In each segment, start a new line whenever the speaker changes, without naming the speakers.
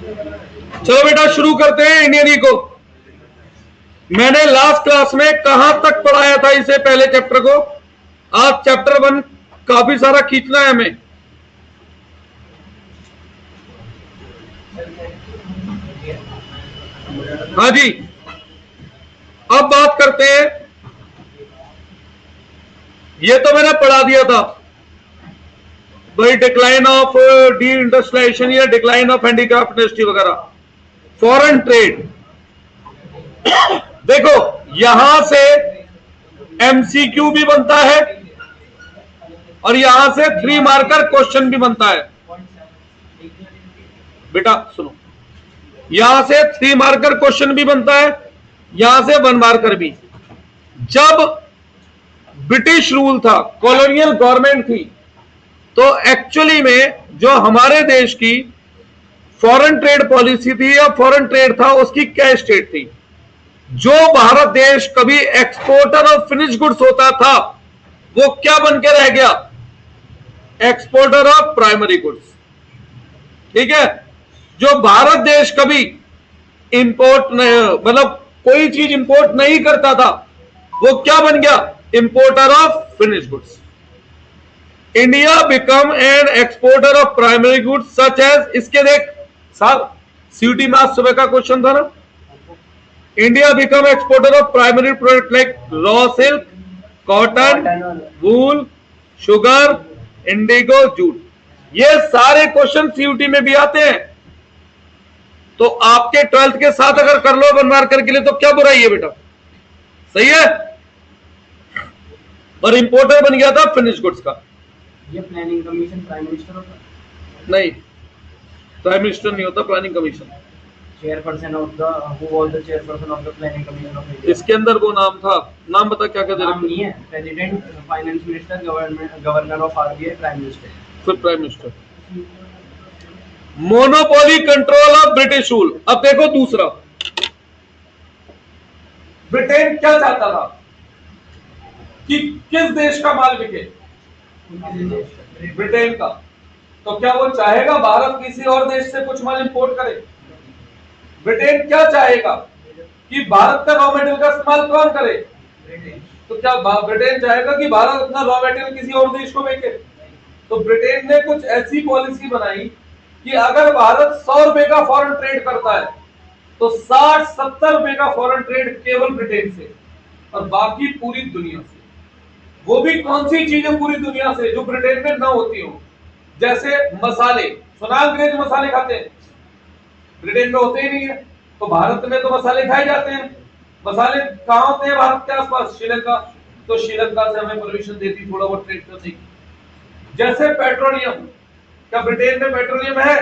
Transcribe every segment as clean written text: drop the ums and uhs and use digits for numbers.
चलो बेटा शुरू करते हैं इंडियन इको। मैंने लास्ट क्लास में कहां तक पढ़ाया था इसे, पहले चैप्टर को। आज चैप्टर 1 काफी सारा खींचना है हमें। हाँ जी, अब बात करते हैं। ये तो मैंने पढ़ा दिया था भाई, डिक्लाइन ऑफ डी इंडस्ट्रियलाइजेशन या डिक्लाइन ऑफ हैंडीक्राफ्ट इंडस्ट्री वगैरह। फॉरेन ट्रेड, देखो यहां से एमसीक्यू भी बनता है और यहां से 3 मार्कर क्वेश्चन भी बनता है। बेटा सुनो, यहां से 3 मार्कर क्वेश्चन भी बनता है, यहां से 1 मार्कर भी। जब ब्रिटिश रूल था, कॉलोनियल गवर्नमेंट थी, तो एक्चुअली में जो हमारे देश की फॉरेन ट्रेड पॉलिसी थी या फॉरेन ट्रेड था, उसकी क्या स्टेट थी? जो भारत देश कभी एक्सपोर्टर ऑफ फिनिश गुड्स होता था, वो क्या बन के रह गया? Exporter of primary goods. ठीक है, जो भारत देश कभी इंपोर्ट मतलब कोई चीज इंपोर्ट नहीं करता था, वो क्या बन गया? Importer of finish goods. India become an exporter of primary goods such as, इसके देख साहब, सीयूटी में आज सुबह का क्वेश्चन था ना, India become exporter of primary product like raw silk, cotton, wool, sugar, Indigo, jute. ये सारे क्वेश्चन सीयूटी में भी आते हैं। तो आपके 12th के साथ अगर कर लो 1 मार्कर के लिए तो क्या बुराई है बेटा? सही है। और इंपोर्टर बन गया था फिनिश गुड्स का।
ये प्लानिंग कमीशन प्राइम मिनिस्टर होता?
नहीं, प्राइम मिनिस्टर नहीं होता, planning commission.
Chairperson of the, who was the chairperson of the planning commission of India?
इसके अंदर वो नाम था, नाम बता क्या कहते हैं?
नाम नहीं है, president, finance minister, governor of RBI, prime minister.
फिर prime minister. Monopoly control of British rule. अब देखो दूसरा, ब्रिटेन क्या चाहता था कि किस देश का माल बिके? ब्रिटेन का। तो क्या वो चाहेगा भारत किसी और देश से कुछ माल इंपोर्ट करे? ब्रिटेन क्या चाहेगा कि भारत का रॉ मटेरियल का इस्तेमाल कौन करे? तो क्या ब्रिटेन चाहेगा कि भारत अपना रॉ मटेरियल किसी और देश को बेचे? तो ब्रिटेन ने कुछ ऐसी पॉलिसी बनाई कि अगर भारत 100 रुपए का फॉरेन ट्रेड करता है तो 60-70 रुपए का फॉरेन ट्रेड केवल ब्रिटेन से और बाकी पूरी दुनिया से। वो भी कौन सी चीजें पूरी दुनिया से जो ब्रिटेन में ना होती हो? जैसे मसाले, सुना अंग्रेज मसाले खाते हैं, ब्रिटेन में होते ही नहीं है। तो भारत में तो मसाले खाए जाते हैं। मसाले कहां होते हैं भारत के आसपास? श्रीलंका। तो श्रीलंका से हमें परमिशन देती थोड़ा बहुत ट्रेड करने की। जैसे पेट्रोलियम, क्या ब्रिटेन में पेट्रोलियम है?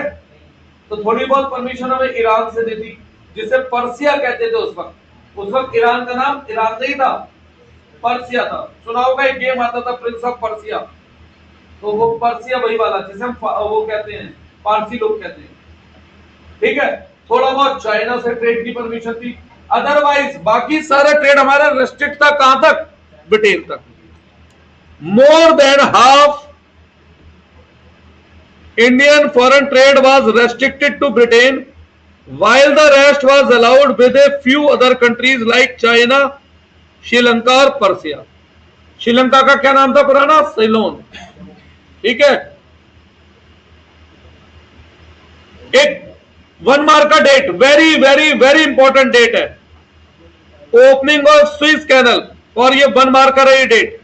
तो थोड़ी बहुत परमिशन हमें ईरान से देती, जिसे पर्सिया कहते थे उस वक्त। उस वक्त ईरान का नाम ईरान नहीं था, पर्सिया था। सुना होगा एक गेम आता था प्रिंस ऑफ पर्सिया, तो वो पर्सिया वही वाला जिसे हम वो कहते हैं, पारसी लोग कहते हैं। ठीक है, थोड़ा बहुत चाइना से ट्रेड की परमिशन थी, अदरवाइज बाकी सारा ट्रेड हमारा रेस्ट्रिक्ट था। कहां तक? ब्रिटेन तक। More than half Indian foreign trade was restricted to Britain, while the rest was allowed with a few other countries like China, Sri Lanka और पर्सिया। श्रीलंका का क्या नाम था पुराना? सिलोन। ठीक है, एक 1 मार्क का date, very very very important date है, ओपनिंग ऑफ स्विस कैनल, और ये 1 मार्क का है ये डेट।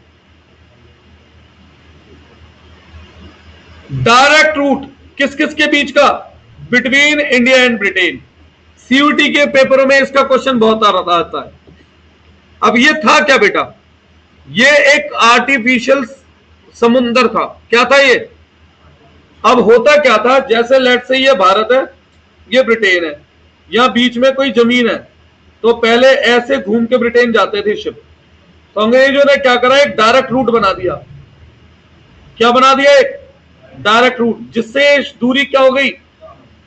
डायरेक्ट रूट किस किस के बीच का? Between India and Britain. CUT के पेपरों में इसका क्वेश्चन बहुत आता है। अब ये था क्या बेटा? ये एक आर्टिफिशियल समुंदर था। क्या था ये? अब होता क्या था, जैसे लेट से ये भारत है, ये ब्रिटेन है, यहां बीच में कोई जमीन है, तो पहले ऐसे घूम के ब्रिटेन जाते थे शिप। तो अंग्रेजों ने क्या करा? एक डायरेक्ट रूट बना दिया। क्या बना दिया? एक डायरेक्ट रूट, जिससे दूरी क्या हो गई?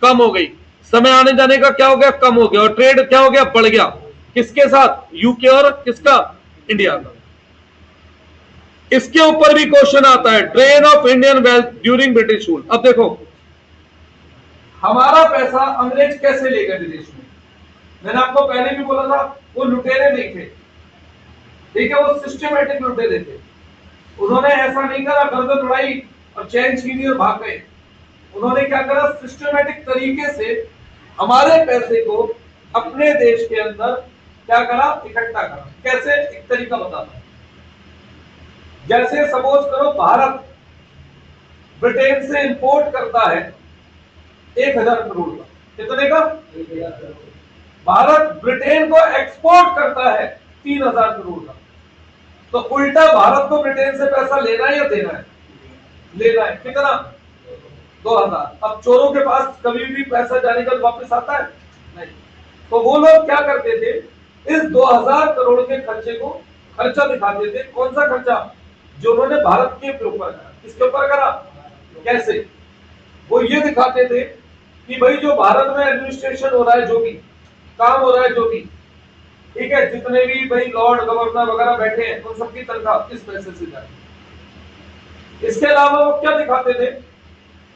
कम हो गई। समय आने जाने का क्या हो गया? कम हो गया। और ट्रेड क्या हो गया? बढ़ गया। किसके साथ? यूके और किसका? इंडिया का। इसके ऊपर भी क्वेश्चन आता है, drain of Indian wealth during British rule. अब देखो, हमारा पैसा अंग्रेज कैसे ले गए विदेश में? मैंने आपको पहले भी बोला था, वो लुटेरे नहीं थे, ठीक है, वो सिस्टमेटिक लुटेरे थे। उन्होंने ऐसा नहीं करा गर्दन उड़ाई और चैन छीनी और भाग गए। उन्होंने क्या करा, सिस्टमेटिक तरीके से हमारे पैसे को अपने देश के अंदर क्या करा, इकट्ठा करा। कैसे? एक तरीका बताता हूं। जैसे सपोज करो भारत ब्रिटेन से इंपोर्ट करता है 1000 करोड़ का, कितने का? भारत ब्रिटेन को एक्सपोर्ट करता है 3000 करोड़ का। तो उल्टा भारत को ब्रिटेन से पैसा लेना है या देना है? लेना है। कितना? 2000। अब चोरों के पास कभी भी पैसा जाने का वापस आता है? नहीं। तो वो लोग क्या करते थे, इस 2000 करोड़ के खर्चे को खर्चा दिखाते थे। कौन सा खर्चा? जो उन्होंने भारत के ऊपर करा। किसके ऊपर करा? कैसे? वो ये दिखाते थे कि भाई जो भारत में एडमिनिस्ट्रेशन हो रहा है, जो भी काम हो रहा है, जो भी, ठीक है, जितने भी भाई लॉर्ड गवर्नर वगैरह बैठे हैं, उन सबकी तनख्वाह इस पैसे से जाए। इसके अलावा वो क्या दिखाते थे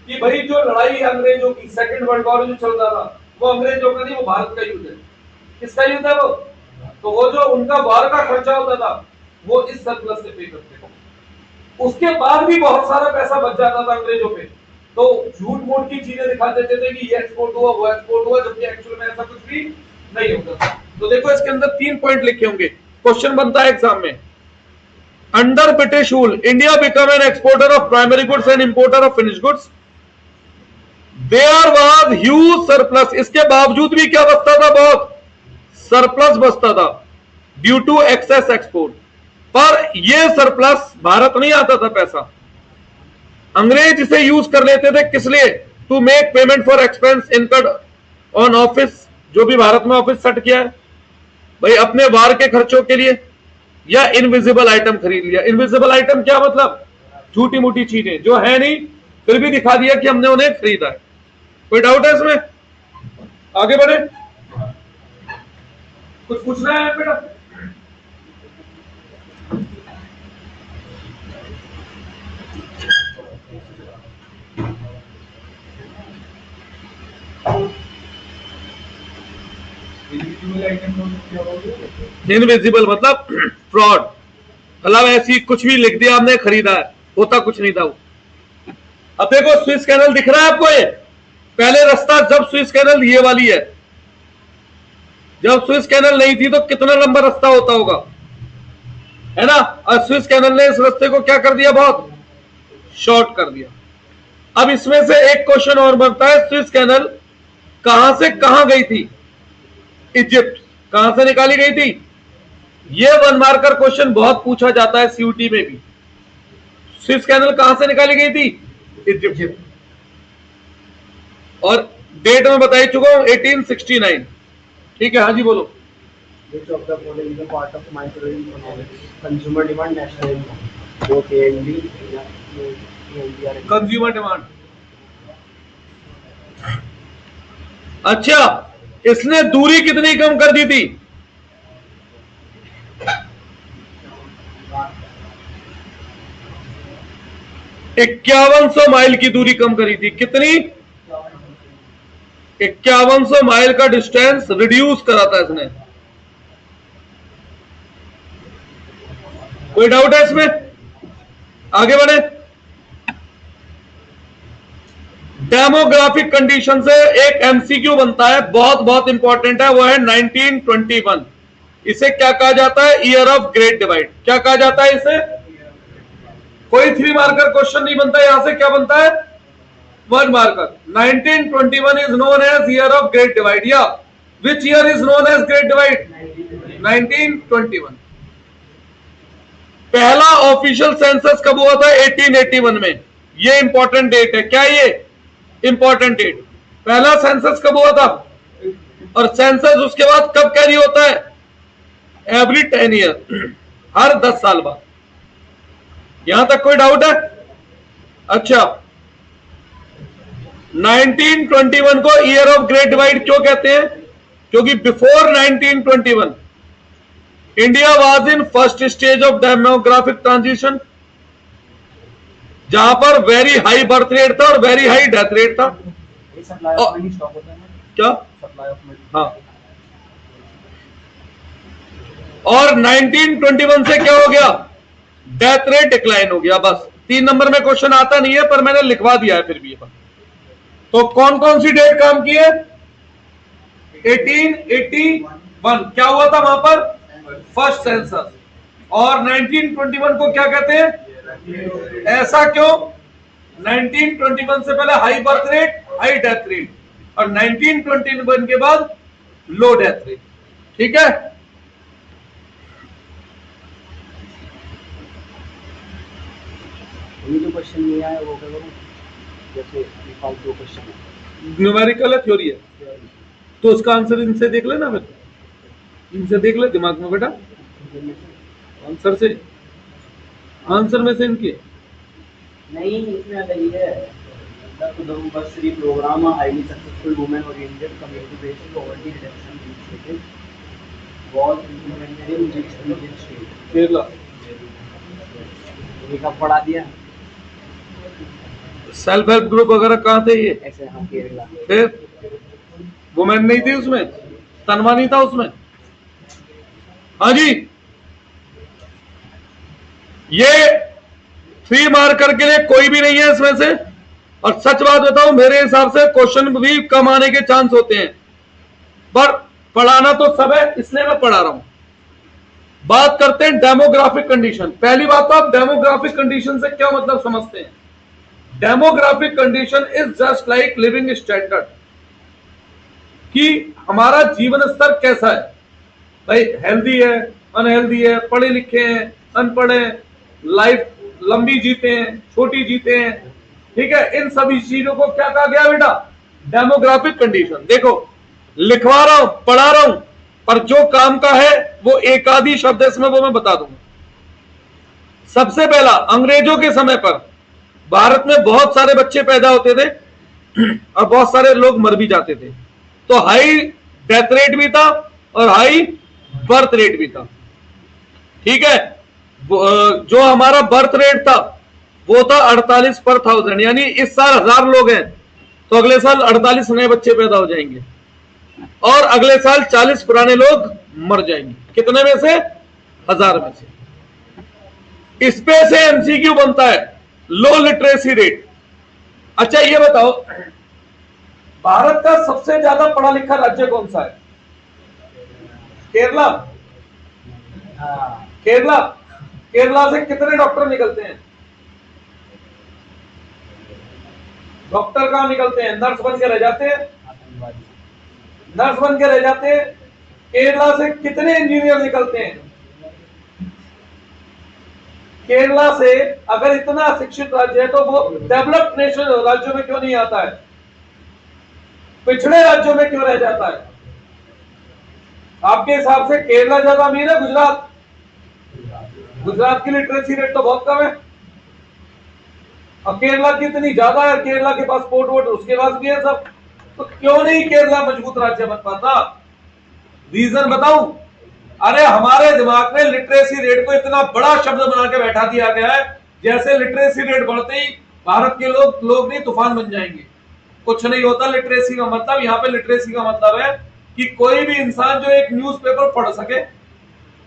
कि भाई जो लड़ाई अंग्रेजों की, सेकंड वर्ल्ड वॉर जो चल रहा था, वो अंग्रेजों का नहीं, वो भारत का युद्ध है। किसका युद्ध है वो? तो वो जो उनका वार का खर्चा होता था, वो इस सरप्लस से पे करते थे। उसके बाद भी बहुत सारा पैसा बच जाता था अंग्रेजों पे, तो झूठ मूठ की चीजें दिखा देते थे कि ये एक्सपोर्ट हुआ, वो एक्सपोर्ट हुआ, जबकि एक्चुअल में ऐसा कुछ भी नहीं होता था। तो देखो इसके अंदर 3 पॉइंट लिखे होंगे, क्वेश्चन बनता है एग्जाम में। Under British rule India become an exporter of primary goods and importer of finish goods. There was huge surplus. इसके बावजूद भी क्या बचता था? बहुत सरप्लस बचता था ड्यू टू एक्सेस एक्सपोर्ट। पर यह सरप्लस भारत नहीं आता था पैसा, अंग्रेज इसे यूज कर लेते थे। किस लिए? To make payment for expense incurred on office, जो भी भारत में ऑफिस सेट किया है भाई, अपने वार के खर्चों के लिए, या इनविजिबल आइटम खरीद लिया। इनविजिबल आइटम क्या मतलब? छोटी मोटी चीजें जो है नहीं, फिर भी दिखा दिया कि हमने उन्हें खरीदा है। कोई डाउट है इसमें? आगे बढ़े, कुछ पूछना है बेटा? इनविजिबल मतलब फ्रॉड, मतलब ऐसी कुछ भी लिख दिया हमने खरीदा है, होता कुछ नहीं था वो। अब देखो स्विस कैनल दिख रहा है आपको, ये पहले रास्ता, जब स्विस कैनल ये वाली है, जब स्विस कैनल नहीं थी तो कितना लंबा रास्ता होता होगा, है ना? और स्विस कैनल ने इस रास्ते को क्या कर दिया? बहुत शॉर्ट कर दिया। अब इसमें से एक क्वेश्चन और बनता है, स्विस कैनल कहां से कहां गई थी? इजिप्ट। कहां से निकाली गई थी? यह 1 मार्कर क्वेश्चन बहुत पूछा जाता है सीयूटी में भी। स्विस कैनल कहां से निकाली गई थी? इजिप्ट। और डेट में बता ही चुका हूं, 1869। ठीक है, हाँ जी बोलो।
कंज्यूमर डिमांड, नेशनल इनकम, जो
कंज्यूमर डिमांड। अच्छा, इसने दूरी कितनी कम कर दी थी? $5100 माइल की दूरी कम करी थी। कितनी? 5100 माइल का डिस्टेंस रिड्यूस करा था इसने। कोई डाउट है इसमें? आगे बढ़े। डेमोग्राफिक कंडीशन से एक एमसीक्यू बनता है, बहुत बहुत इंपॉर्टेंट है, वो है 1921। इसे क्या कहा जाता है? Year of great divide. क्या कहा जाता है इसे? कोई 3 मार्कर क्वेश्चन नहीं बनता, यहां से क्या बनता है? 1 marker. 1921 is known as year of great divide, या which year is known as great divide? 1921। पहला ऑफिशियल सेंसस कब हुआ था? 1881 में। ये इंपॉर्टेंट डेट है। क्या ये इंपॉर्टेंट डेट? पहला सेंसस कब हुआ था? और सेंसस उसके बाद कब कैरी होता है? एवरी 10 ईयर, हर 10 साल बाद। यहां तक कोई डाउट है? अच्छा, 1921 को ईयर ऑफ ग्रेट डिवाइड क्यों कहते हैं? क्योंकि before 1921 India was in first stage of demographic transition, जहां पर वेरी हाई बर्थ रेट था और वेरी हाई डेथ रेट था।
सप्लाई ऑफ मनी स्टॉप होता है ना,
क्या?
Supply of money.
हाँ। और 1921 से क्या हो गया? डेथ रेट डिक्लाइन हो गया। बस 3 नंबर में क्वेश्चन आता नहीं है पर मैंने लिखवा दिया है फिर भी। तो कौन कौन सी डेट काम की है? 1881 क्या हुआ था वहां पर? First census. और 1921 को क्या कहते हैं? ऐसा क्यों? 1921 से पहले high birth rate, high death rate, और 1921 के बाद लो डेथ रेट। ठीक है।
ये जो क्वेश्चन नहीं आया वो क्या करूं? जैसे डिफॉल्ट 2 क्वेश्चन है,
न्यूमेरिकल है, थ्योरी है, तो उसका आंसर इनसे देख लेना बेटा, इनसे देख ले दिमाग में बेटा, आंसर से, आंसर में से इनके
नहीं इसमें अलग ही है। The bursary program a highly successful women oriented community based poverty reduction initiative was implemented in which region state?
Kerala.
ये कब पढ़ा दिया?
सेल्फ हेल्प ग्रुप वगैरह कहाँ थे ये?
ऐसे हम केरला।
फिर वुमेन नहीं थी उसमें, तनवा नहीं था उसमें। हाँ जी, ये 3 मार्कर के लिए कोई भी नहीं है इसमें से। और सच बात बताऊं, मेरे हिसाब से क्वेश्चन भी कम आने के चांस होते हैं, पर पढ़ाना तो सब है इसलिए मैं पढ़ा रहा हूं। बात करते हैं डेमोग्राफिक कंडीशन। पहली बात तो आप डेमोग्राफिक कंडीशन से क्या मतलब समझते हैं? Demographic condition is just like living standard, कि हमारा जीवन स्तर कैसा है। भाई हेल्दी है, अनहेल्दी है, पढ़े लिखे हैं, अनपढ़ हैं, लाइफ लंबी जीते हैं, छोटी जीते हैं, ठीक है। इन सभी चीजों को क्या कहा गया बेटा? Demographic condition. देखो लिखवा रहा हूं, पढ़ा रहा हूं, पर जो काम का है वो एक आधी शब्द इसमें वो मैं बता दूंगा। सबसे पहला, अंग्रेजों के समय पर भारत में बहुत सारे बच्चे पैदा होते थे और बहुत सारे लोग मर भी जाते थे, तो हाई डेथ रेट भी था और हाई बर्थ रेट भी था। ठीक है। जो हमारा बर्थ रेट था वो था 48 पर 1000, यानी इस साल 1000 लोग हैं तो अगले साल 48 नए बच्चे पैदा हो जाएंगे, और अगले साल 40 पुराने लोग मर जाएंगे। कितने में से? 1000 में से। इस पे से एमसीक्यू बनता है, लो लिटरेसी रेट। अच्छा ये बताओ, भारत का सबसे ज्यादा पढ़ा लिखा राज्य कौन सा है? केरला। केरला। केरला से कितने डॉक्टर निकलते हैं? डॉक्टर कहां निकलते हैं? नर्स बन के रह जाते हैं, नर्स बन के रह जाते हैं। केरला से कितने इंजीनियर निकलते हैं? केरला से अगर इतना शिक्षित राज्य है तो वो डेवलप्ड नेशन राज्यों में क्यों नहीं आता है? पिछड़े राज्यों में क्यों रह जाता है? आपके हिसाब से केरला ज्यादा अमीर है गुजरात? गुजरात की लिटरेसी रेट तो बहुत कम है, और केरला की इतनी ज्यादा है। केरला के पास पोर्ट वोट उसके पास भी है सब, तो क्यों नहीं केरला मजबूत राज्य बन पाता? रीजन बताऊं? अरे हमारे दिमाग में लिटरेसी रेट को इतना बड़ा शब्द बना के बैठा दिया गया है, जैसे लिटरेसी रेट बढ़ते ही भारत के लोग नहीं तूफान बन जाएंगे। कुछ नहीं होता लिटरेसी का मतलब। यहाँ पे लिटरेसी का मतलब है कि कोई भी इंसान जो एक न्यूज़पेपर पढ़ सके,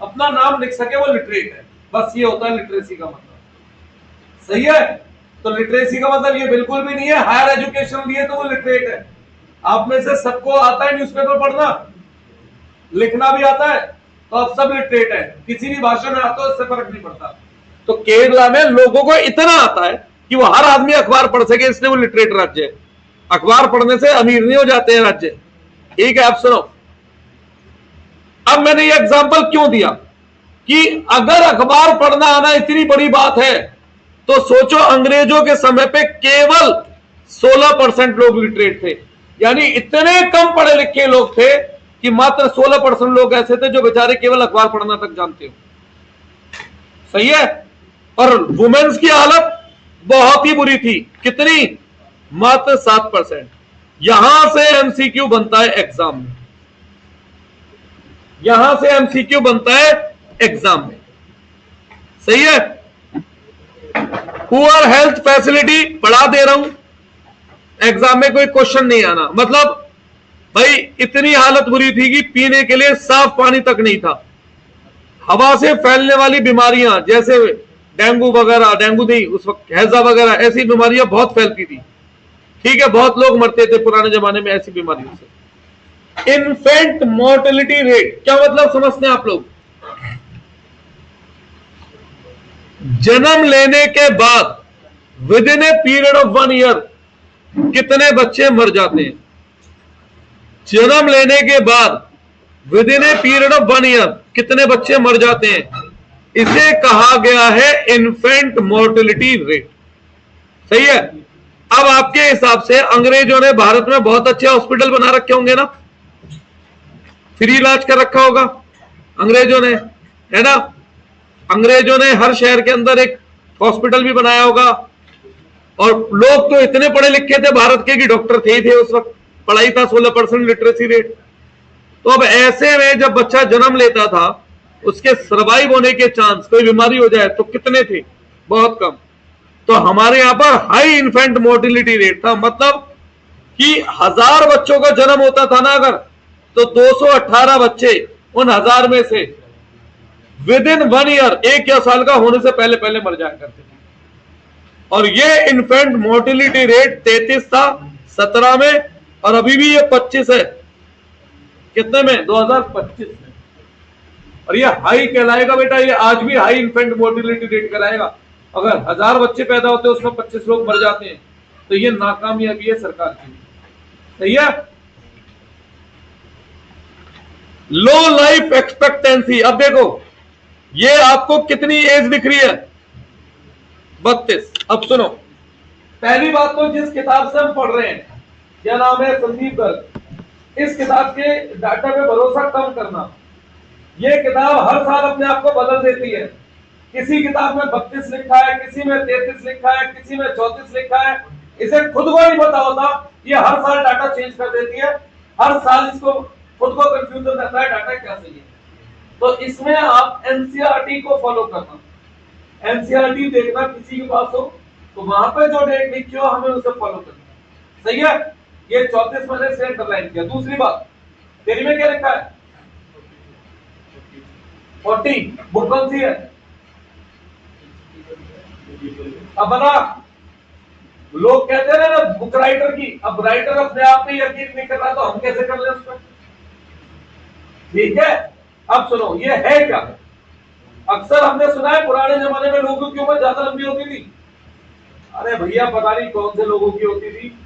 अपना नाम लिख सके, वो लिटरेट है। बस ये होता है लिटरेसी का मतलब। सही है? तो लिटरेसी का मतलब ये बिल्कुल भी नहीं है हायर एजुकेशन लिए तो वो लिटरेट है। आप में से सबको आता है न्यूज़पेपर पढ़ना, लिखना भी आता है, तो आप सब लिटरेट है। किसी भी भाषा में आता है उससे फर्क नहीं पड़ता। तो केरला में लोगों को इतना आता है कि वो हर आदमी अखबार पढ़ सके, इसलिए वो लिटरेट राज्य है। अखबार पढ़ने से अमीर नहीं हो जाते हैं राज्य। ठीक है, आप सुनो। अब मैंने ये एग्जांपल क्यों दिया कि अगर अखबार पढ़ना आना इतनी बड़ी बात है, तो सोचो अंग्रेजों के समय पे केवल 16% लोग लिटरेट थे, यानी इतने कम पढ़े लिखे लोग थे कि मात्र 16% लोग ऐसे थे जो बेचारे केवल अखबार पढ़ना तक जानते हो। सही है? और वुमेन्स की हालत बहुत ही बुरी थी। कितनी? मात्र 7%। यहां से एमसीक्यू बनता है एग्जाम में, यहां से एमसीक्यू बनता है एग्जाम में। सही है? पुअर हेल्थ फैसिलिटी पढ़ा दे रहा हूं, एग्जाम में कोई क्वेश्चन नहीं आना। मतलब भाई इतनी हालत बुरी थी कि पीने के लिए साफ पानी तक नहीं था। हवा से फैलने वाली बीमारियां जैसे डेंगू वगैरह, डेंगू नहीं उस वक्त हैजा वगैरह, ऐसी बीमारियां बहुत फैलती थी। ठीक है, बहुत लोग मरते थे पुराने जमाने में ऐसी बीमारियों से। इन्फेंट मोर्टेलिटी रेट क्या मतलब समझते हैं आप लोग? जन्म लेने के बाद with in a period of 1 year कितने बच्चे मर जाते हैं? जन्म लेने के बाद with in a period of 1 year कितने बच्चे मर जाते हैं? इसे कहा गया है इन्फेंट मोर्टेलिटी रेट। सही है। अब आपके हिसाब से अंग्रेजों ने भारत में बहुत अच्छे हॉस्पिटल बना रखे होंगे ना, फ्री इलाज कर रखा होगा अंग्रेजों ने, है ना? अंग्रेजों ने हर शहर के अंदर एक हॉस्पिटल भी बनाया होगा। और लोग तो इतने पढ़े लिखे थे भारत के कि डॉक्टर थे ही थे उस वक्त, पढ़ाई था, 16% लिटरेसी रेट। तो अब ऐसे में जब बच्चा जन्म लेता था उसके सर्वाइव होने के चांस, कोई बीमारी हो जाए तो कितने थे? बहुत कम। तो हमारे यहां पर हाई इन्फेंट मोर्टिलिटी रेट था। मतलब कि 1000 बच्चों का जन्म होता था ना अगर, तो 218 बच्चे उन 1000 में से विद इन 1 ईयर, 1 या साल का होने से पहले पहले मर जाया करते थे। और ये इन्फेंट मोर्टिलिटी रेट 33 था 17 में, और अभी भी ये 25 है। कितने में? 2025 में। और ये हाई कहलाएगा बेटा, ये आज भी हाई इन्फेंट मोर्टिलिटी रेट कहलाएगा। अगर 1000 बच्चे पैदा होते हैं उसमें 25 लोग मर जाते हैं, तो ये नाकामयाबी है सरकार की। सही है। लो लाइफ एक्सपेक्टेंसी, अब देखो ये आपको कितनी एज दिख रही है? 32। अब सुनो, पहली बात तो जिस किताब से हम पढ़ रहे हैं, क्या नाम है? संदीप गर्ग। इस किताब के डाटा पे भरोसा कम करना। ये किताब हर साल अपने आप को बदल देती है। किसी किताब में 32 लिखा है, किसी में 33 लिखा है, किसी में 34 लिखा है। इसे खुद को नहीं पता होता, ये हर साल डाटा चेंज कर देती है। हर साल इसको खुद को कंफ्यूजन रहता है डाटा क्या सही है। तो इसमें आप एनसीईआरटी को फॉलो करना। एनसीईआरटी देखना किसी के पास हो तो वहां पे जो डेट लिखी हो हमें उसे फॉलो करना। सही है। ये 34 मैंने से अंडरलाइन किया। दूसरी बात, तेरी में क्या लिखा है? 40। बुक कौन सी है? अब बना, लोग कहते हैं ना बुक राइटर की, अब राइटर अपने आप में यकीन नहीं कर रहा तो हम कैसे कर ले उस पर? ठीक है। अब सुनो, ये है क्या? अक्सर हमने सुना है पुराने जमाने में लोगों की उम्र ज्यादा लंबी होती थी। अरे भैया पता नहीं कौन से लोगों की होती थी।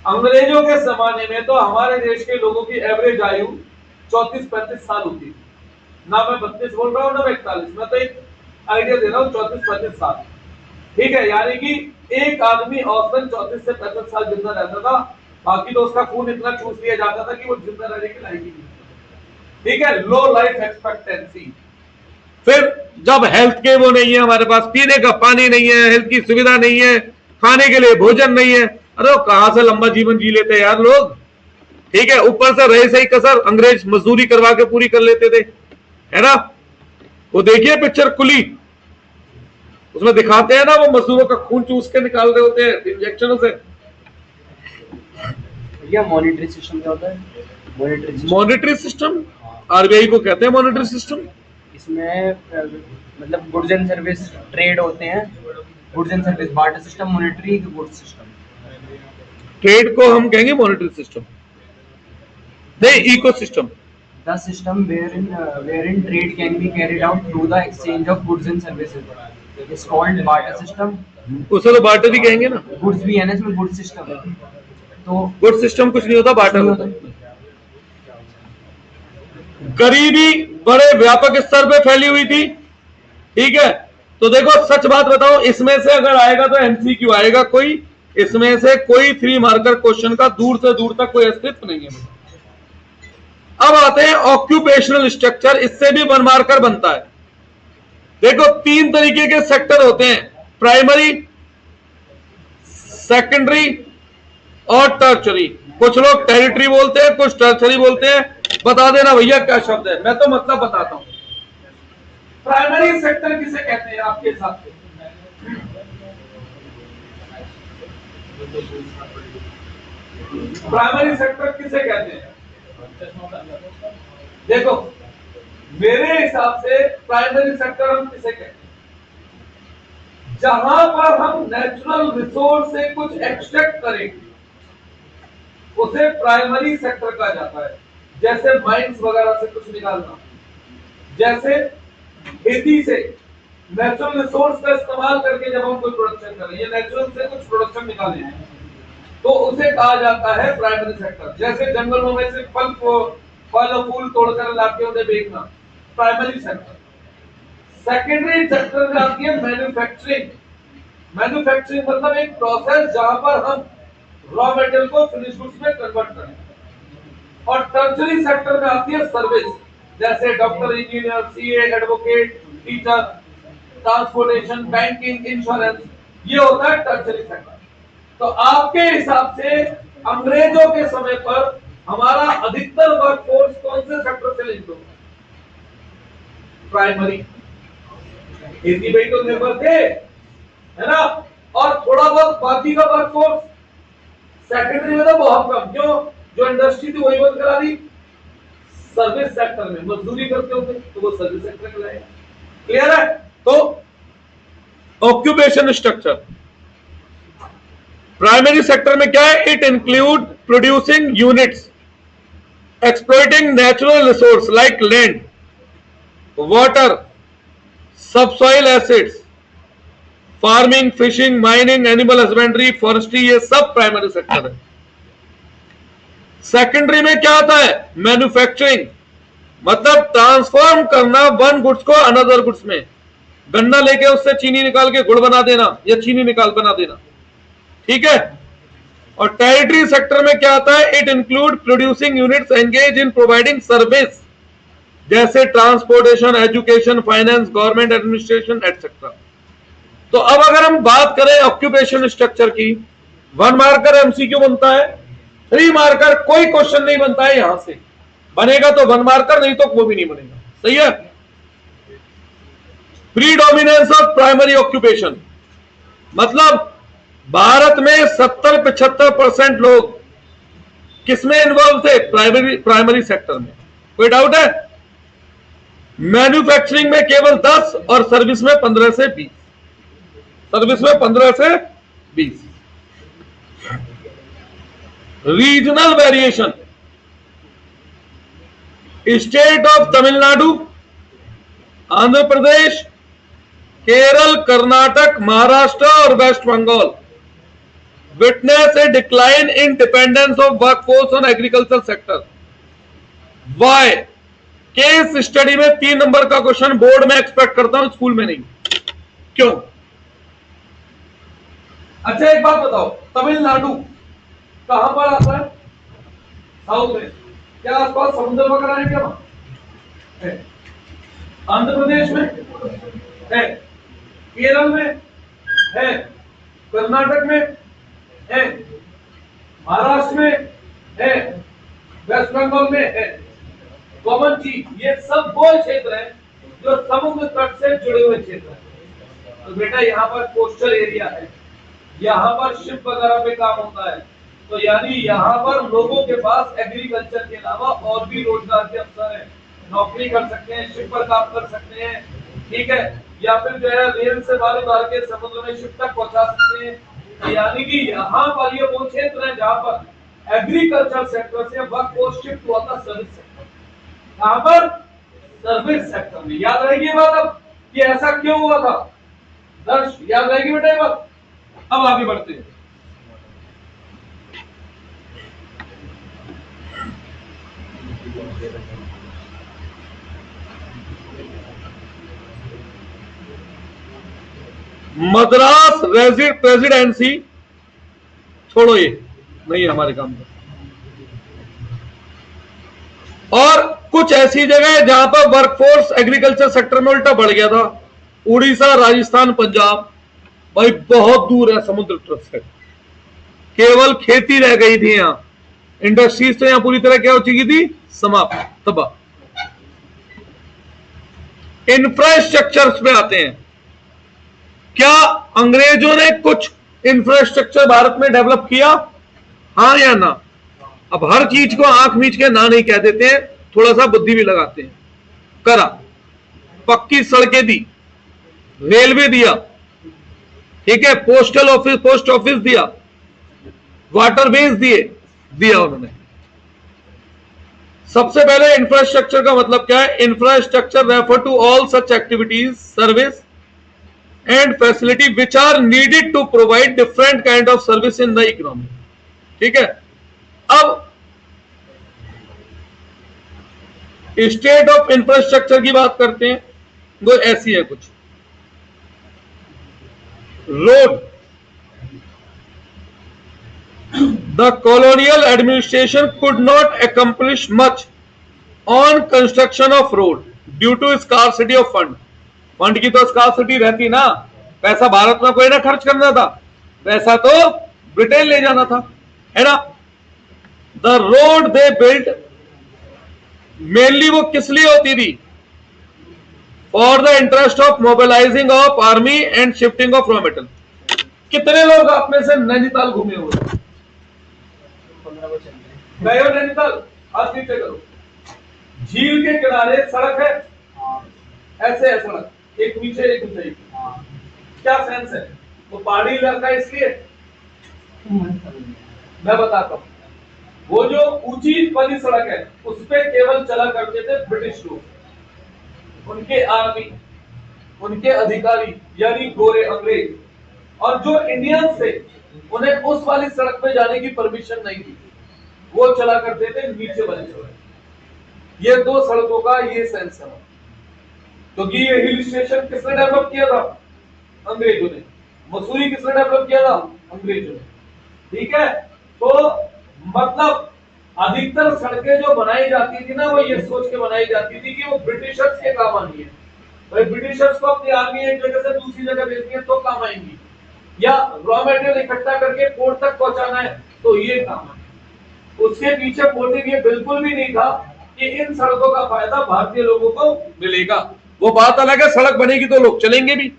अंग्रेजों के जमाने में तो हमारे देश के लोगों की एवरेज आयु 34-35 साल होती थी। ना मैं 32 बोल रहा हूँ ना 41, मैं तो एक आइडिया दे रहा हूँ, 34-35 साल। ठीक है, यानी कि एक आदमी औसतन 34 से 35 साल जिंदा रहता था। बाकी तो उसका खून इतना चूस लिया जाता था कि वो जिंदा रहने की लायक ही नहीं। ठीक है, लो लाइफ एक्सपेक्टेंसी। फिर जब हेल्थ के वो नहीं है, हमारे पास पीने का पानी नहीं है, हेल्थ की सुविधा नहीं है, खाने के लिए भोजन नहीं है, अरे कहां से लंबा जीवन जी लेते यार लोग। ठीक है, ऊपर से रहे सही कसर अंग्रेज मजदूरी करवा के पूरी कर लेते थे, है ना? वो देखिए पिक्चर कुली, उसमें दिखाते हैं ना वो मजदूरों का खून चूस के निकाल रहे होते हैं इंजेक्शनों से।
भैया मॉनिटरी सिस्टम क्या होता है?
मॉनिटरी सिस्टम आरबीआई को कहते हैं मॉनिटरी सिस्टम।
इसमें मतलब गुड्स एंड सर्विस ट्रेड होते हैं, goods and service barter system, monetary goods system.
Trade को हम कहेंगे मॉनिटरी सिस्टम, नहीं ecosystem.
The system wherein trade can be carried out through the exchange of goods and services is called barter system.
उसे तो barter ही कहेंगे ना।
Goods भी है ना इसमें, गुड सिस्टम। तो
गुड सिस्टम कुछ नहीं होता, बार्टर होता है। गरीबी बड़े व्यापक स्तर पे फैली हुई थी। ठीक है, तो देखो सच बात बताओ, इसमें से अगर आएगा तो एमसीक्यू आएगा कोई, इसमें से कोई 3 मार्कर क्वेश्चन का दूर से दूर तक कोई अस्तित्व नहीं है। अब आते हैं ऑक्यूपेशनल स्ट्रक्चर, इससे भी 1 मार्कर बनता है। देखो 3 तरीके के सेक्टर होते हैं, प्राइमरी, सेकेंडरी और टर्चरी। कुछ लोग टेरिटरी बोलते हैं, कुछ टर्चरी बोलते हैं। बता देना भैया क्या शब्द है, मैं तो मतलब बताता हूं। प्राइमरी सेक्टर किसे कहते हैं आपके हिसाब से? प्राइमरी सेक्टर किसे कहते हैं? देखो, मेरे हिसाब से प्राइमरी सेक्टर हम किसे कहते हैं? जहां पर हम नेचुरल रिसोर्स से कुछ एक्सट्रैक्ट करें उसे प्राइमरी सेक्टर कहा जाता है। जैसे माइंस वगैरह से कुछ निकालना, जैसे खेती से नेचुरल रिसोर्स का इस्तेमाल करके जब हम कोई प्रोडक्शन करें या नेचुरल से कुछ प्रोडक्शन निकालें तो उसे कहा जाता है प्राइमरी सेक्टर। जैसे जंगलों में से फल और फूल तोड़कर लाके उन्हें बेचना, प्राइमरी सेक्टर। सेकेंडरी सेक्टर में आती है मैन्युफैक्चरिंग। मैन्युफैक्चरिंग मतलब एक प्रोसेस जहां पर हम रॉ मटेरियल को फिनिश गुड्स में कन्वर्ट करें। और टर्शरी सेक्टर में आती है सर्विस, जैसे doctor, engineer, CA, advocate, teacher, transportation, banking, insurance, ये होता है टर्शरी सेक्टर। तो आपके हिसाब से अंग्रेजों के समय पर हमारा अधिकतर वर्कफोर्स कौन से सेक्टर से लिंक होगा? प्राइमरी। खेती पे तो निर्भर थे, है ना? और थोड़ा बहुत बाकी का वर्कफोर्स सेकेंडरी में तो बहुत कम। क्यों? जो इंडस्ट्री थी वही बंद करा दी। सर्विस सेक्टर में मजदूरी करते होते तो वो सर्विस सेक्टर कहलाएगा। क्लियर है? तो ऑक्यूपेशन स्ट्रक्चर प्राइमरी सेक्टर में क्या है? It include producing units, exploiting natural resource like land, water, subsoil acids, farming, fishing, mining, animal husbandry, forestry, ये सब प्राइमरी सेक्टर है। सेकेंडरी में क्या आता है? मैन्युफैक्चरिंग, मतलब ट्रांसफॉर्म करना वन गुड्स को अनदर गुड्स में। गन्ना लेके उससे चीनी निकाल के गुड़ बना देना या चीनी निकाल बना देना, ठीक है? और टेरिटरी सेक्टर में क्या आता है? It include producing units engage in providing service, जैसे transportation, education, finance, government administration etcetera. तो अब अगर हम बात करें ऑक्यूपेशन स्ट्रक्चर की, 1 मार्कर एमसीक्यू बनता है, 3 मार्कर कोई क्वेश्चन नहीं बनता है। यहां से बनेगा तो 1 मार्कर, नहीं तो वो भी नहीं बनेगा। सही है? प्रीडोमिनेंस ऑफ प्राइमरी ऑक्यूपेशन, मतलब भारत में 70-75% लोग किसमें इन्वॉल्व थे? प्राइमरी सेक्टर में। कोई डाउट है? मैन्युफैक्चरिंग में केवल 10 और सर्विस में 15 से 20। सर्विस में 15 से 20। Regional variation, state of Tamil Nadu, Andhra Pradesh, Kerala, Karnataka, Maharashtra और West Bengal witness a decline in dependence of workforce on agriculture sector. Why? Case study में 3 नंबर का क्वेश्चन बोर्ड में एक्सपेक्ट करता हूं, स्कूल में नहीं। क्यों? अच्छा एक बात बताओ, तमिलनाडु कहां पर आता है? साउथ में। क्या आसपास समुद्र वगैरह है क्या वहां? आंध्र प्रदेश में है, केरल में है, कर्नाटक में है, महाराष्ट्र में है, वेस्ट बंगाल में है। कॉमन चीज, ये सब वो क्षेत्र है जो समुद्र तट से जुड़े हुए क्षेत्र है। तो बेटा यहाँ पर कोस्टल एरिया है, यहाँ पर शिप वगैरह पे काम होता है, तो यानी यहाँ पर लोगों के पास एग्रीकल्चर के अलावा और भी रोजगार के अवसर हैं। नौकरी कर सकते हैं, शिप पर काम कर सकते हैं, ठीक है, या फिर जो है रेल से माल उतार के समुद्र में शिप तक पहुंचा सकते हैं। तो यानी कि यहाँ पर ये वो क्षेत्र है जहाँ पर एग्रीकल्चर सेक्टर से वर्कफोर्स शिफ्ट हुआ था सर्विस सेक्टर। कहाँ पर? सर्विस सेक्टर में। याद रहेगी ये बात अब कि ऐसा क्यों हुआ था? दर्श याद रहेगी बेटा ये बात। अब आगे बढ़ते हैं। मद्रास प्रेसिडेंसी छोड़ो, ये नहीं है हमारे काम का। और कुछ ऐसी जगह है जहां पर वर्कफोर्स एग्रीकल्चर सेक्टर में उल्टा बढ़ गया था। उड़ीसा, राजस्थान, पंजाब, भाई बहुत दूर है समुद्र तट से, केवल खेती रह गई थी। यहां इंडस्ट्रीज तो यहां पूरी तरह क्या हो चुकी थी? समाप्त, तबाह। इंफ्रास्ट्रक्चर पे आते हैं। क्या अंग्रेजों ने कुछ इंफ्रास्ट्रक्चर भारत में डेवलप किया? हाँ या ना? अब हर चीज को आंख मीच के ना नहीं कह देते हैं, थोड़ा सा बुद्धि भी लगाते हैं। करा, पक्की सड़कें दी, रेलवे दिया, ठीक है, पोस्टल ऑफिस, पोस्ट ऑफिस दिया, वाटरवेज दिया उन्होंने। सबसे पहले इंफ्रास्ट्रक्चर का मतलब क्या है? Infrastructure refer to all such activities, service and facility which are needed to provide different kind of service in the economy. ठीक है, अब स्टेट ऑफ इंफ्रास्ट्रक्चर की बात करते हैं, वो ऐसी है कुछ। Road, the colonial administration could not accomplish much on construction of road due to scarcity of fund. Fund की तो स्कार्सिटी रहती ना, पैसा भारत में कोई ना खर्च करना था, पैसा तो ब्रिटेन ले जाना था, है ना। The road they build, mainly वो किस लिए होती थी? For the interest of mobilising of army and shifting of raw material. कितने लोग आप में से नैनीताल घूमे हुए?
15 को चल रहे
गए हो नैनीताल? हाथ नीचे करो। झील के किनारे सड़क है, ऐसे है सड़क, एक नीचे एक ऊंचाई। क्या सेंस है? वो पहाड़ी इलाका इसलिए? मैं बताता हूं, वो जो ऊंची वाली सड़क है उस पे केवल चला करते थे ब्रिटिश लोग, उनके आर्मी, उनके अधिकारी यानी गोरे अंग्रेज, और जो इंडियंस थे उन्हें उस वाली सड़क पे जाने की परमिशन नहीं थी, वो चला करते थे नीचे वाली सड़क। ये दो सड़कों का ये सेंस है, क्योंकि ये हिल स्टेशन किसने डेवलप किया था? अंग्रेजों ने। मसूरी किसने डेवलप किया था? अंग्रेजों ने। ठीक है, तो मतलब अधिकतर सड़कें जो बनाई जाती थी ना, वो ये सोच के बनाई जाती थी कि वो ब्रिटिशर्स के काम आनी है। भाई ब्रिटिशर्स को अपनी आर्मी एक जगह से दूसरी जगह भेजनी है तो काम आएंगी, या रॉ मटेरियल इकट्ठा करके पोर्ट तक पहुंचाना है तो ये काम आएंगे। उसके पीछे मोटिव ये बिल्कुल भी नहीं था कि इन सड़कों का फायदा भारतीय लोगों को मिलेगा। वो बात अलग है, सड़क बनेगी तो लोग चलेंगे भी,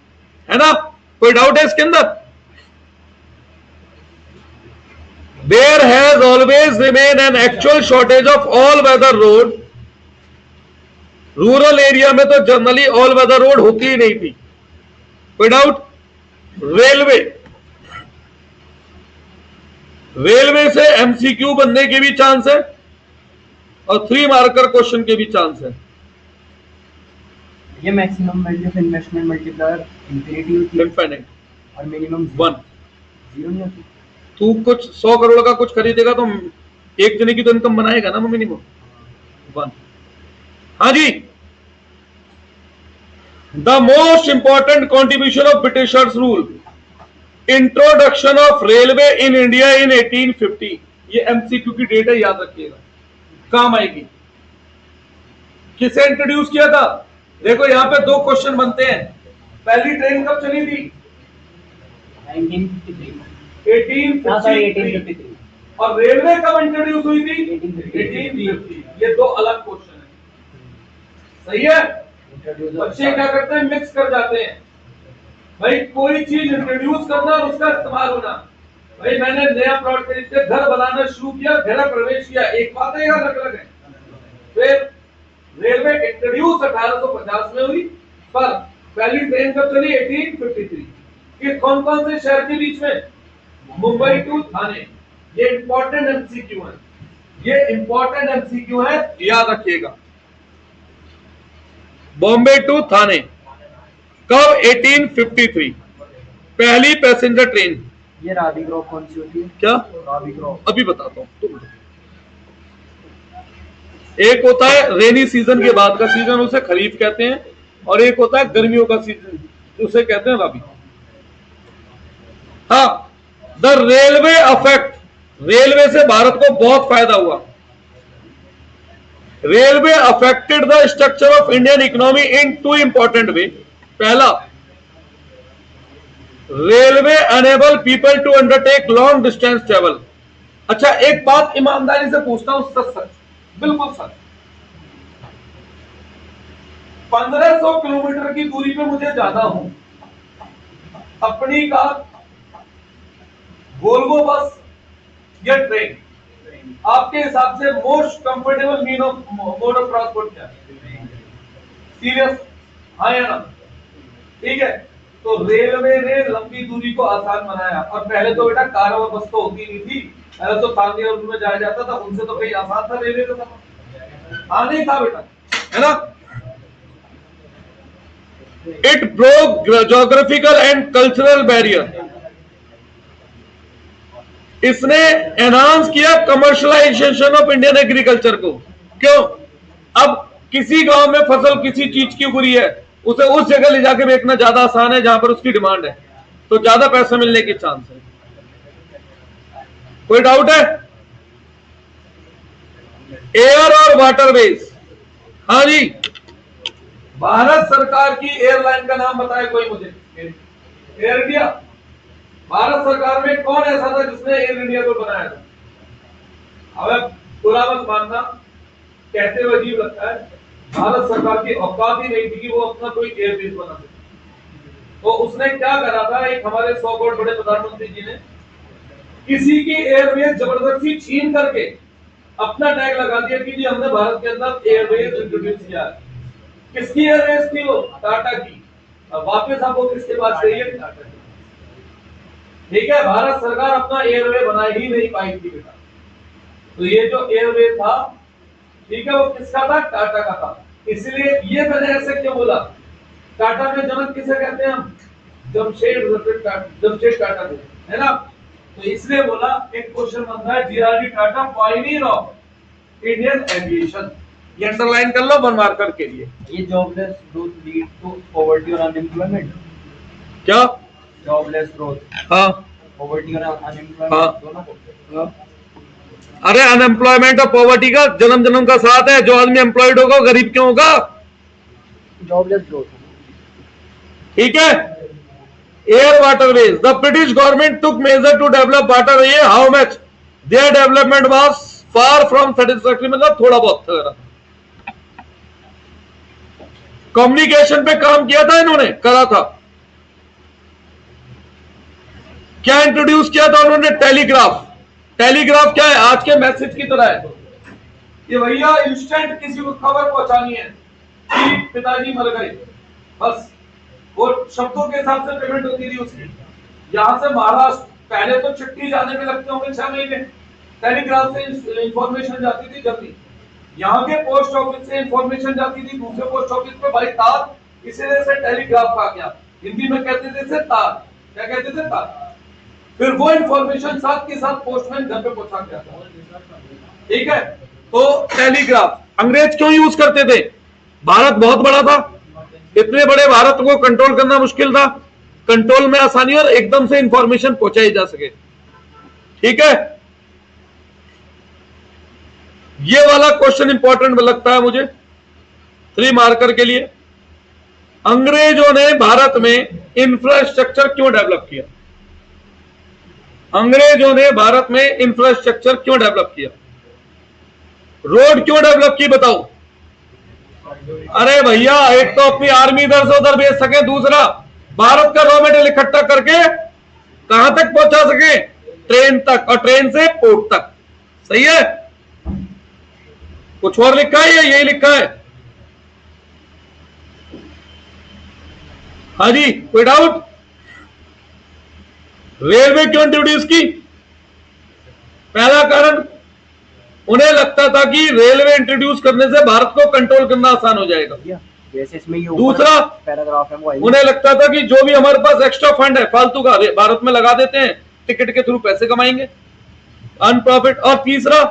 है ना, कोई डाउट है इसके अंदर? There has always remained an actual shortage of all weather road. Rural area में तो जनरली ऑल वेदर रोड होती ही नहीं थी, कोई डाउट? रेलवे, रेलवे से एमसीक्यू बनने के भी चांस है और 3 मार्कर क्वेश्चन के भी चांस है।
ये maximum value of investment multiplier infinity होती है
इनफिनिट
और मिनिमम
1।
0 नहीं होती।
तू कुछ 100 करोड़ का कुछ खरीदेगा तो एक जने की तो इनकम बनाएगा ना, वो मिनिमम 1। हाँ जी, the most important contribution of Britishers rule, introduction of railway in India in 1850। ये एमसीक्यू की डेट है, याद रखिएगा, काम आएगी। किसे इंट्रोड्यूस किया था? देखो यहाँ पे 2 क्वेश्चन बनते हैं। पहली ट्रेन कब चली थी? 1853। और रेलवे कब इंट्रोड्यूस हुई थी? 1850। ये 2 अलग क्वेश्चन है, सही है। बच्चे क्या करते हैं, मिक्स कर जाते हैं। भाई कोई चीज इंट्रोड्यूस करना और उसका इस्तेमाल होना। भाई मैंने नया प्लॉट खरीद के घर बनाना शुरू किया, घर प्रवेश किया, एक बात है, अलग अलग है। फिर रेलवे इंट्रोड्यूस 1850 में हुई, पर पहली ट्रेन कब चली? 1853। ये कौन कौन से शहर के बीच में? मुंबई टू थाने। ये इंपॉर्टेंट एमसीक्यू है, ये इंपॉर्टेंट एमसीक्यू है, याद रखिएगा। बॉम्बे टू थाने कब? 1853। पहली पैसेंजर ट्रेन।
ये रावी क्रॉप कौन सी होती है?
क्या?
रावी क्रॉप।
अभी बताता हूं। एक होता है रेनी सीजन के बाद का सीजन, उसे खरीफ कहते हैं, और एक होता है गर्मियों का सीजन, उसे कहते हैं रबी। हाँ, द रेलवे अफेक्ट, रेलवे से भारत को बहुत फायदा हुआ। Railway affected the structure of Indian economy in 2 important way. पहला, railway enable people to undertake long distance travel. अच्छा एक बात ईमानदारी से पूछता हूं, सच सच, बिल्कुल सच, 1500 किलोमीटर की दूरी पे मुझे जाना हो, अपनी कार, वोल्वो बस या ट्रेन? आपके हिसाब से most comfortable mode of transport क्या है? सीरियस? हाँ या ना? ठीक है, तो रेलवे ने लंबी दूरी को आसान बनाया। और पहले तो बेटा कार और बस तो होती नहीं थी, पहले तो तांगे और में जाया जाता था, उनसे तो कहीं आसान था रेलवे का सफर। हाँ नहीं था बेटा, है ना? It broke geographical and cultural barrier. इसने एनहांस किया कमर्शलाइजेशन ऑफ इंडियन एग्रीकल्चर को। क्यों? अब किसी गांव में फसल किसी चीज की उग रही है, उसे उस जगह ले जाके बेचना ज्यादा आसान है जहां पर उसकी डिमांड है, तो ज्यादा पैसा मिलने की चांस है। कोई डाउट है? एयर और वाटरवेज। हाँ जी, भारत सरकार की एयरलाइन का नाम बताए कोई मुझे। Air India. भारत सरकार में कौन ऐसा था जिसने एयर इंडिया को बनाया था? अब पूरा मत मानना, कहते हुए अजीब लगता है। भारत सरकार की औकात ही नहीं थी कि वो अपना कोई एयरबेस बना सके। तो उसने क्या करा था, एक हमारे 100 करोड़ बड़े प्रधानमंत्री जी ने किसी की एयरबेस जबरदस्ती छीन करके अपना टैग लगा दिया कि जी हमने भारत के अंदर एयरबेस इंट्रोड्यूस किया है। किसकी एयरबेस थी वो? टाटा की। अब वापस आपको किसके पास चाहिए? टाटा की। ठीक है, भारत सरकार अपना एयरवे बना ही नहीं पाई थी बेटा। तो ये जो एयरवे था, ठीक है, वो किसका था? टाटा का था। इसलिए ये मैंने ऐसे क्यों बोला? टाटा में जनक किसे कहते हैं हम? जमशेद टाटा को, है ना? तो इसलिए बोला, एक क्वेश्चन बनता है, JRD Tata pioneer of Indian aviation. ये अंडरलाइन कर लो 1 मार्कर के लिए।
ये jobless growth lead to poverty और अनएम्प्लॉयमेंट।
क्या?
जॉबलेस ग्रोथ,
हाँ,
पॉवर्टी और अनएम्प्लॉयमेंट दोनों को।
हाँ। अरे अनएम्प्लॉयमेंट और पॉवर्टी का जन्म जन्म का साथ है। जो आदमी एम्प्लॉयड होगा गरीब क्यों होगा?
Jobless growth.
ठीक है। Air waterways, the British government took major to develop water. ये how much their development was far from satisfactory, मतलब थोड़ा बहुत था। कम्युनिकेशन पे काम किया था इन्होंने, करा था। क्या इंट्रोड्यूस किया था उन्होंने? टेलीग्राफ। टेलीग्राफ क्या है? आज के मैसेज की तरह है ये भैया। इंस्टेंट किसी को खबर पहुंचानी है कि पिताजी मर गए, बस वो शब्दों के हिसाब से पेमेंट होती थी उसकी। यहां से महाराष्ट्र पहले तो चिट्ठी जाने में लगते होंगे 6 महीने, टेलीग्राफ से इंफॉर्मेशन जाती थी जल्दी। यहाँ के पोस्ट ऑफिस से इंफॉर्मेशन जाती थी दूसरे पोस्ट ऑफिस पे भाई तार, इसीलिए से टेलीग्राफ आ गया। हिंदी में कहते थे से तार। क्या कहते थे? तार। फिर वो इंफॉर्मेशन साथ के साथ पोस्टमैन घर पे पहुंचा गया था। ठीक है, तो टेलीग्राफ अंग्रेज क्यों यूज करते थे? भारत बहुत बड़ा था, इतने बड़े भारत को कंट्रोल करना मुश्किल था। कंट्रोल में आसानी और एकदम से इंफॉर्मेशन पहुंचाई जा सके। ठीक है, ये वाला क्वेश्चन इंपॉर्टेंट लगता है मुझे 3 मार्कर के लिए। अंग्रेजों ने भारत में इंफ्रास्ट्रक्चर क्यों डेवलप किया? अंग्रेजों ने भारत में इंफ्रास्ट्रक्चर क्यों डेवलप किया? रोड क्यों डेवलप की? बताओ। अरे भैया, एक तो अपनी आर्मी इधर से उधर भेज सके, दूसरा भारत का रॉ मटेरियल इकट्ठा करके कहां तक पहुंचा सके? ट्रेन तक, और ट्रेन से पोर्ट तक। सही है? कुछ और लिखा है या यही लिखा है? हाँ जी, कोई डाउट? रेलवे क्यों इंट्रोड्यूस की? पहला कारण, उन्हें लगता था कि रेलवे इंट्रोड्यूस करने से भारत को कंट्रोल करना आसान हो जाएगा।
जैसे इसमें ये
दूसरा
पैराग्राफ है, वो
उन्हें लगता था कि जो भी हमारे पास एक्स्ट्रा फंड है फालतू का, भारत में लगा देते हैं, टिकट के थ्रू पैसे कमाएंगे, अनप्रॉफिट। और तीसरा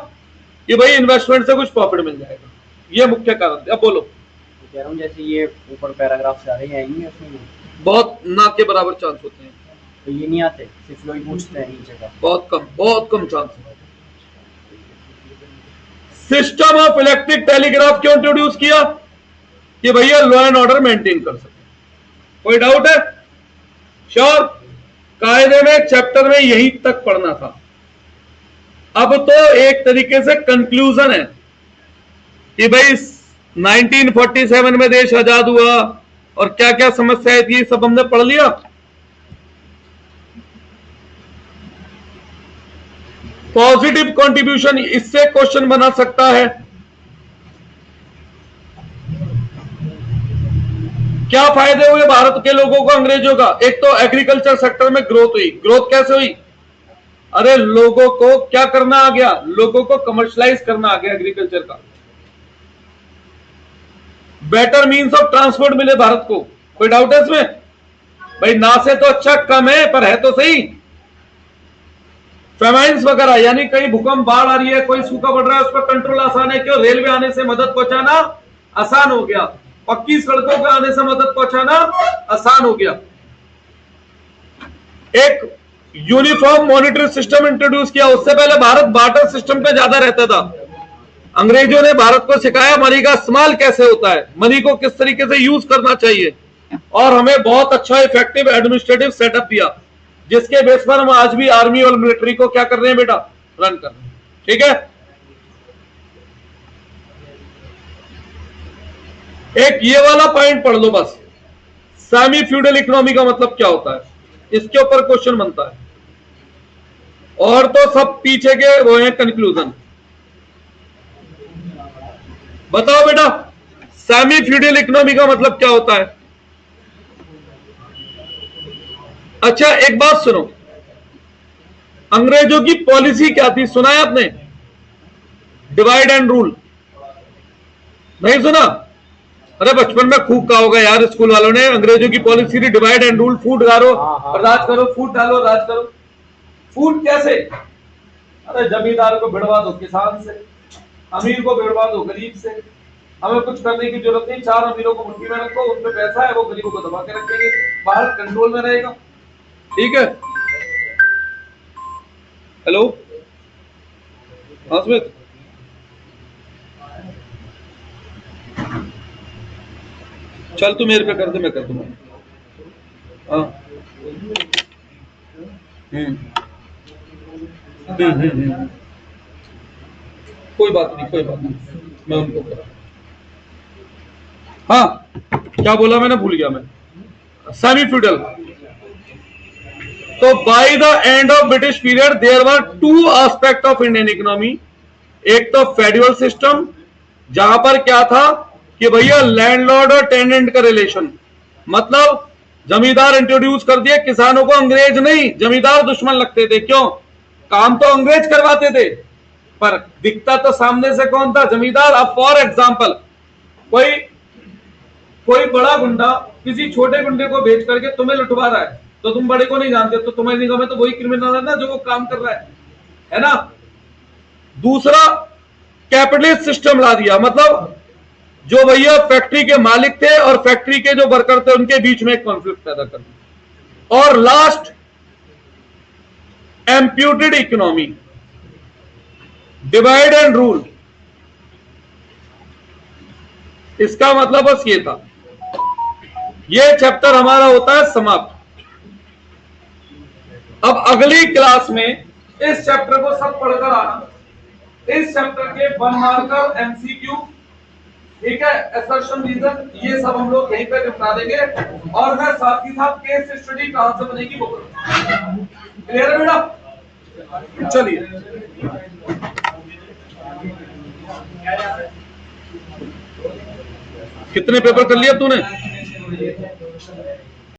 कि भाई इन्वेस्टमेंट से कुछ प्रॉफिट मिल जाएगा। ये मुख्य कारण थे। अब बोलो।
कह रहा हूँ जैसे ये ऊपर पैराग्राफ सारे आएंगे उसमें
बहुत ना के बराबर चांस होते हैं,
तो ये नहीं आते, सिर्फ लोग पूछते हैं नीचे का।
बहुत कम चांस है। सिस्टम ऑफ इलेक्ट्रिक टेलीग्राफ क्यों इंट्रोड्यूस किया? कि भैया लॉ एंड ऑर्डर मेंटेन कर सके। कोई डाउट है? श्योर? कायदे में चैप्टर में यहीं तक पढ़ना था। अब तो एक तरीके से कंक्लूजन है कि भाई 1947 में देश आजाद हुआ और क्या क्या समस्याएं थी, सब हमने पढ़ लिया। पॉजिटिव कंट्रीब्यूशन, इससे क्वेश्चन बना सकता है। क्या फायदे हुए भारत के लोगों को अंग्रेजों का? एक तो एग्रीकल्चर सेक्टर में ग्रोथ हुई। ग्रोथ कैसे हुई? अरे लोगों को क्या करना आ गया? लोगों को कमर्शलाइज करना आ गया एग्रीकल्चर का। बेटर मीन्स ऑफ ट्रांसपोर्ट मिले भारत को, कोई डाउट है इसमें? भाई ना से तो अच्छा कम है, पर है तो सही। फेमाइन्स वगैरह, यानी कहीं भूकंप, बाढ़ आ रही है, कोई सूखा पड़ रहा है, उस पर कंट्रोल आसान है। क्यों? रेलवे आने से मदद पहुंचाना आसान हो गया, पक्की सड़कों के आने से मदद पहुंचाना आसान हो गया। एक यूनिफॉर्म मॉनिटरी सिस्टम इंट्रोड्यूस किया। उससे पहले भारत बार्टर सिस्टम पे ज्यादा रहता था। अंग्रेजों ने भारत को सिखाया मनी का इस्तेमाल कैसे होता है, मनी को किस तरीके से यूज करना चाहिए, और हमें बहुत अच्छा इफेक्टिव एडमिनिस्ट्रेटिव सेटअप दिया, जिसके बेस पर हम आज भी आर्मी और मिलिट्री को क्या कर रहे हैं बेटा? रन कर रहे हैं। ठीक है। एक ये वाला पॉइंट पढ़ लो बस, सेमी फ्यूडल इकोनॉमी का मतलब क्या होता है, इसके ऊपर क्वेश्चन बनता है। और तो सब पीछे के वो है कंक्लूजन। बताओ बेटा, सेमी फ्यूडल इकोनॉमी का मतलब क्या होता है? अच्छा एक बात सुनो, अंग्रेजों की पॉलिसी क्या थी? सुना है आपने? Divide and rule. नहीं सुना? अरे बचपन में खूब कहा होगा यार स्कूल वालों ने, अंग्रेजों की पॉलिसी थी डिवाइड एंड रूल, फूट डालो राज करो, फूट डालो राज करो। फूट कैसे? अरे जमींदार को भिड़वा दो किसान से, अमीर को भिड़वा दो गरीब से, हमें कुछ करने की जरूरत नहीं, चार अमीरों को मुट्ठी में रखो, उनपे पैसा है, वो गरीबों को दबा के रखेंगे, बाहर कंट्रोल में रहेगा। ठीक है। हेलो हाँ स्मित, चल तू मेरे पे कर दे, मैं कर दूंगा। हाँ कोई बात नहीं, कोई बात नहीं, मैं उनको करा। हाँ क्या बोला मैंने, भूल गया मैं। Semi feudal. तो by the end of British period there were two aspect of Indian economy. एक तो फेडरल सिस्टम, जहां पर क्या था कि भैया लैंडलॉर्ड और टेनेंट का रिलेशन, मतलब जमींदार इंट्रोड्यूस कर दिए, किसानों को अंग्रेज नहीं जमींदार दुश्मन लगते थे। क्यों? काम तो अंग्रेज करवाते थे, पर दिखता तो सामने से कौन था? जमींदार। अब फॉर एग्जाम्पल कोई बड़ा गुंडा किसी छोटे गुंडे को बेच करके तुम्हें लुटवा रहा है, तो तुम बड़े को नहीं जानते, तो तुम्हारी निगाह में तो वही क्रिमिनल है ना जो वो काम कर रहा है ना? दूसरा कैपिटलिस्ट सिस्टम ला दिया, मतलब जो भैया फैक्ट्री के मालिक थे और फैक्ट्री के जो वर्कर थे उनके बीच में एक कॉन्फ्लिक्ट पैदा कर दिया। और last amputated economy, divide and rule. इसका मतलब बस ये था। ये चैप्टर हमारा होता है समाप्त। अब अगली क्लास में इस चैप्टर को सब पढ़कर आना, इस चैप्टर के 1 मार्कर एमसीक्यू, ठीक है, असर्शन रीजन, ये सब हम लोग यहीं पे निपटा देंगे, और मैं साथ ही साथ केस स्टडी कहां से बनेगी वो करूंगा। क्लियर है बेटा? चलिए कितने पेपर कर लिया तूने?